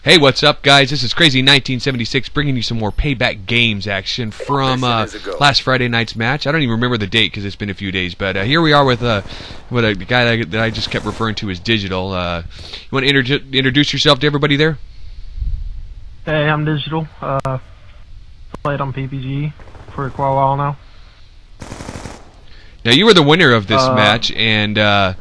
Hey, what's up, guys? This is Crazy 1976 bringing you some more Payback Games action from last Friday night's match. I don't even remember the date because it's been a few days, but here we are with a guy that I just kept referring to as Digital. You want to introduce yourself to everybody there? Hey, I'm Digital. Played on PPG for quite a while now. Now, you were the winner of this match, and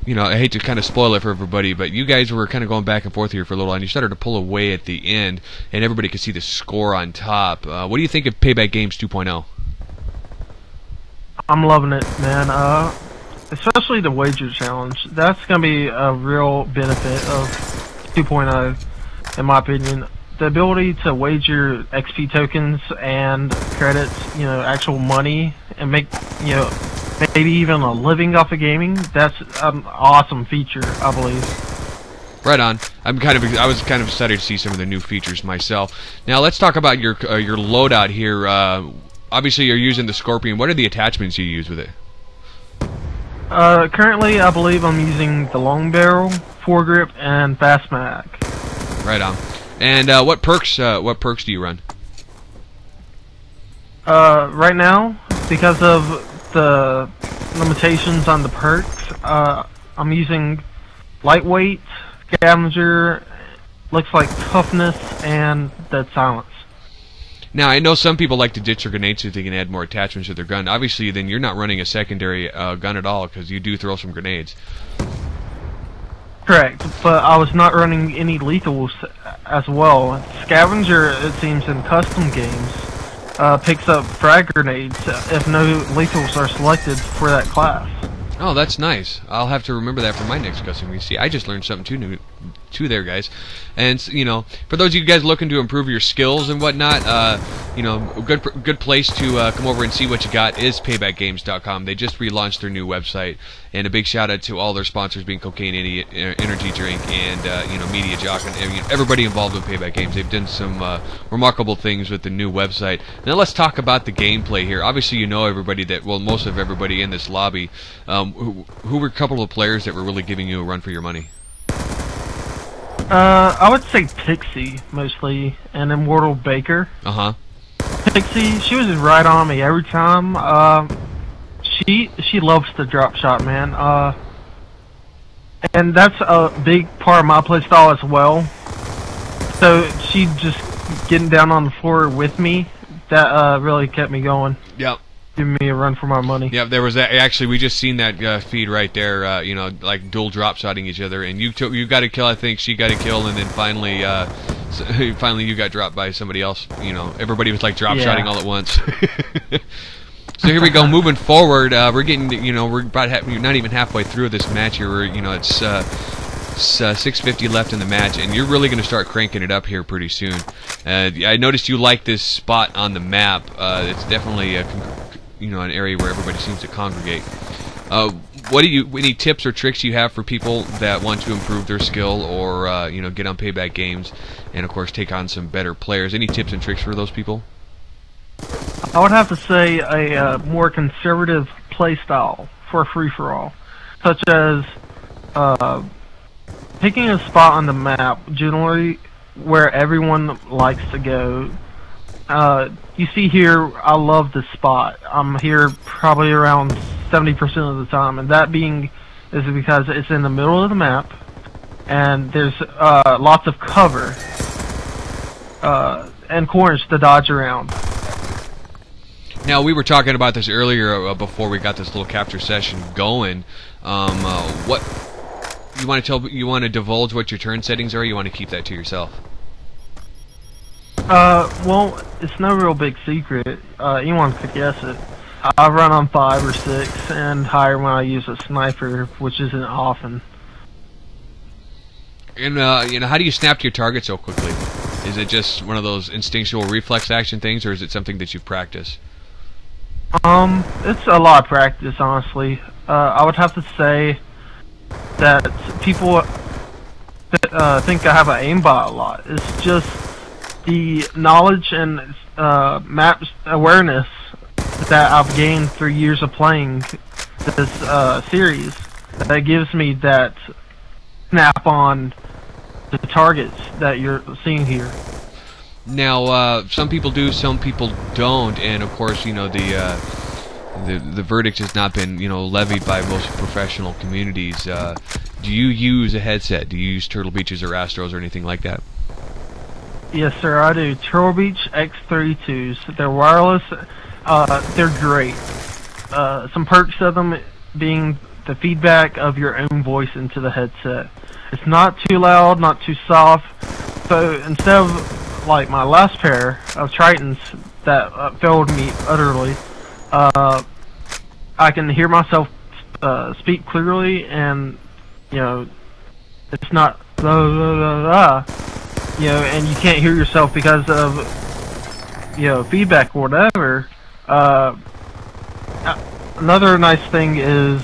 you know, I hate to kind of spoil it for everybody, but you guys were kind of going back and forth here for a little while, and you started to pull away at the end, and everybody could see the score on top. What do you think of Payback Games 2.0? I'm loving it, man. Especially the wager challenge. That's going to be a real benefit of 2.0, in my opinion. The ability to wager XP tokens and credits, you know, actual money, and make, you know, maybe even a living off of gaming. That's an awesome feature, I believe. Right on. I was kind of excited to see some of the new features myself. Now let's talk about your loadout here. Obviously, you're using the Scorpion. What are the attachments you use with it? Currently, I believe I'm using the long barrel, foregrip, and fast mag. Right on. And what perks do you run? Right now, because of the limitations on the perks, I'm using lightweight, scavenger, looks like toughness, and dead silence. Now, I know some people like to ditch their grenades so they can add more attachments to their gun. Obviously, then you're not running a secondary gun at all because you do throw some grenades. Correct, but I was not running any lethals as well. Scavenger, it seems, in custom games, picks up frag grenades if no lethals are selected for that class. Oh, that's nice. I'll have to remember that for my next custom. You see, I just learned something too there, guys. And you know, for those of you guys looking to improve your skills and whatnot, you know, a good place to come over and see what you got is paybackgames.com. They just relaunched their new website, and a big shout out to all their sponsors, being Cocaine Idiot, Energy Drink, and you know, Media Jock, and everybody involved with Payback Games. They've done some remarkable things with the new website. Now let's talk about the gameplay here. Obviously, you know everybody that, well, most of everybody in this lobby. Who were a couple of players that were really giving you a run for your money? I would say Pixie, mostly, and Immortal Baker. Uh-huh. Pixie, she was just right on me every time. She loves the drop shot, man. And that's a big part of my playstyle as well. So she just getting down on the floor with me, that really kept me going. Yep. Giving me a run for my money. Yeah, there was that. Actually, we just seen that feed right there. You know, like dual drop shotting each other, and you got a kill. I think she got a kill, and then finally, finally you got dropped by somebody else. You know, everybody was like drop shotting all at once. So here we go. Moving forward, we're getting. You know, we're about not even halfway through this match here. You know, it's 6:50 left in the match, and you're really going to start cranking it up here pretty soon. I noticed you like this spot on the map. It's definitely you know, an area where everybody seems to congregate. Any tips or tricks you have for people that want to improve their skill, or you know, get on Payback Games, and of course take on some better players? Any tips and tricks for those people? I would have to say a more conservative playstyle for a free-for-all, such as picking a spot on the map generally where everyone likes to go. You see here, I love this spot. I'm here probably around 70% of the time, and that being is because it's in the middle of the map, and there's lots of cover and corners to dodge around. Now, we were talking about this earlier before we got this little capture session going. What you want to tell? You want to divulge what your turn settings are? Or you want to keep that to yourself? Well, it's no real big secret. Anyone could guess it. I run on 5 or 6, and higher when I use a sniper, which isn't often. And you know, how do you snap to your target so quickly? Is it just one of those instinctual reflex action things, or is it something that you practice? It's a lot of practice, honestly. I would have to say that people think I have an aimbot a lot. It's just the knowledge and map awareness that I've gained through years of playing this series that gives me that snap-on the targets that you're seeing here. Now, some people do, some people don't, and of course, you know, the verdict has not been, you know, levied by most professional communities. Do you use a headset? Do you use Turtle Beaches or Astros or anything like that? Yes, sir, I do. Turtle Beach X32s. They're wireless. They're great. Some perks of them being the feedback of your own voice into the headset. It's not too loud, not too soft. So instead of like my last pair of Tritons that failed me utterly, I can hear myself speak clearly, and you know, it's not blah, blah, blah, blah, you know, and you can't hear yourself because of, you know, feedback or whatever. Another nice thing is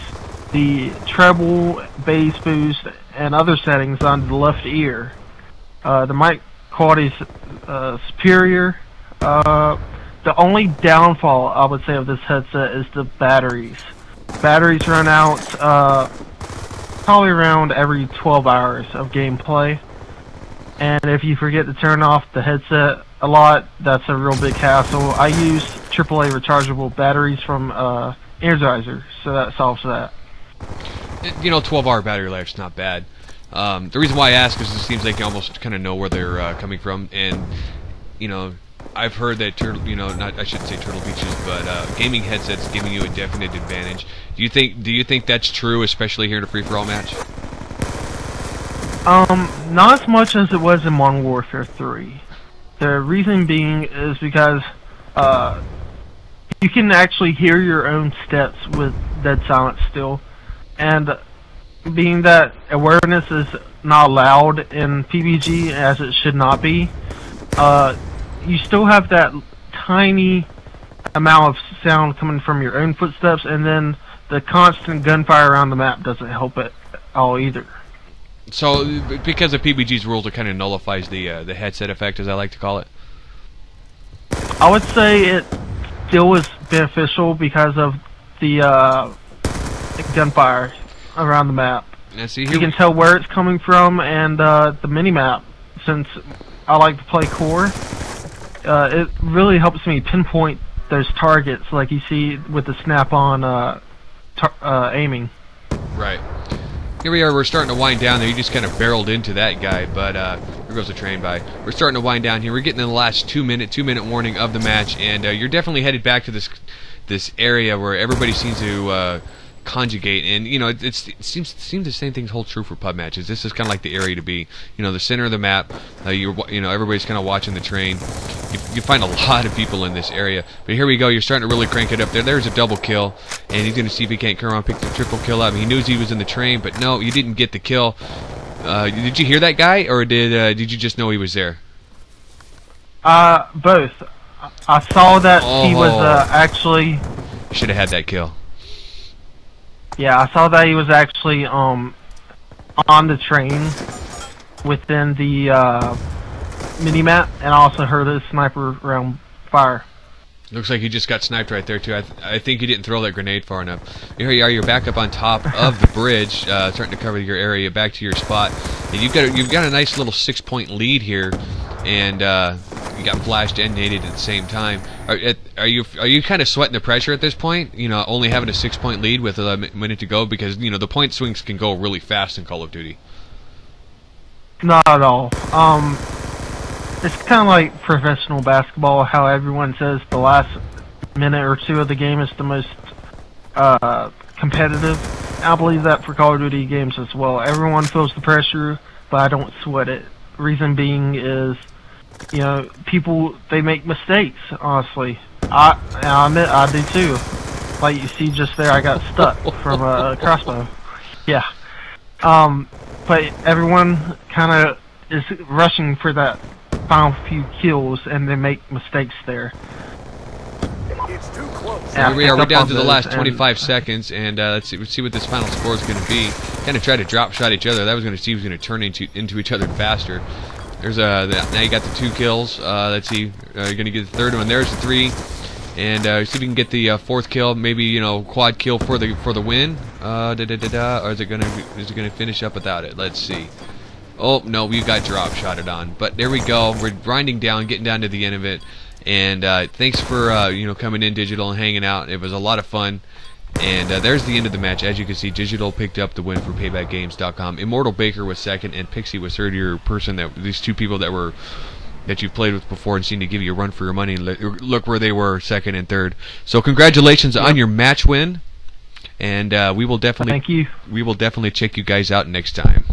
the treble, bass boost, and other settings on the left ear. The mic quality is superior. The only downfall I would say of this headset is the batteries. Batteries run out probably around every 12 hours of gameplay, and if you forget to turn off the headset a lot, that's a real big hassle. I use AAA rechargeable batteries from Energizer, so that solves that. You know, 12-hour battery life's not bad. The reason why I ask is it seems like you almost kind of know where they're coming from, and you know, I've heard that I shouldn't say Turtle Beaches, but gaming headsets giving you a definite advantage. Do you think that's true, especially here in a free-for-all match? Not as much as it was in Modern Warfare 3. The reason being is because you can actually hear your own steps with dead silence still, and being that awareness is not allowed in PBG as it should not be, you still have that tiny amount of sound coming from your own footsteps, and then the constant gunfire around the map doesn't help it at all either. So, because of PBG's rules, it kind of nullifies the headset effect, as I like to call it? I would say it still is beneficial because of the gunfire around the map. Now, see, you can tell where it's coming from, and the mini-map, since I like to play core, it really helps me pinpoint those targets like you see with the snap-on aiming. Right. Here we are, we're starting to wind down there. You just kind of barreled into that guy, but here goes the train by. We're starting to wind down here. We're getting in the last 2-minute warning of the match, and you're definitely headed back to this area where everybody seems to conjugate, and you know, it seems the same things hold true for pub matches. This is kind of like the area to be. You know, the center of the map. Everybody's kind of watching the train. You find a lot of people in this area, but here we go. You're starting to really crank it up there. There's a double kill, and he's going to see if he can't come around and pick the triple kill up. He knew he was in the train, but no, you didn't get the kill. Did you hear that guy, or did you just know he was there? Both. I saw that he was actually. Should have had that kill. Yeah, I saw that he was actually on the train within the mini-map, and I also heard a sniper round fire. Looks like you just got sniped right there too. I think you didn't throw that grenade far enough. Here you are. You're back up on top of the bridge, starting to cover your area, back to your spot, and you've got a nice little 6-point lead here, and you got flashed and naded at the same time. Are you kind of sweating the pressure at this point? You know, only having a 6-point lead with a minute to go, because you know the point swings can go really fast in Call of Duty. Not at all. It's kind of like professional basketball, how everyone says the last minute or two of the game is the most competitive. I believe that for Call of Duty games as well. Everyone feels the pressure, but I don't sweat it. Reason being is, you know, people, they make mistakes, honestly. I admit I do too. Like you see just there, I got stuck from a crossbow. Yeah. But everyone kind of is rushing for that final few kills, and they make mistakes there. It's too close. Here we are. We're down to the last 25 seconds, and let's see what this final score is going to be. Kind of try to drop shot each other. That was going to see who's going to turn into each other faster. There's now you got the 2 kills. Let's see. You're going to get the 3rd one. There's the 3, and see if we can get the 4th kill. Maybe, you know, quad kill for the win. Or is it going to finish up without it? Let's see. Oh, no, we got drop shotted on. But there we go. We're grinding down, getting down to the end of it. And thanks for coming in, Digital, and hanging out. It was a lot of fun. And there's the end of the match. As you can see, Digital picked up the win for PaybackGames.com. Immortal Baker was second, and Pixie was third. Your person these two people that you've played with before and seemed to give you a run for your money. Look where they were, second and third. So congratulations on your match win. And we will definitely Thank you. We will definitely check you guys out next time.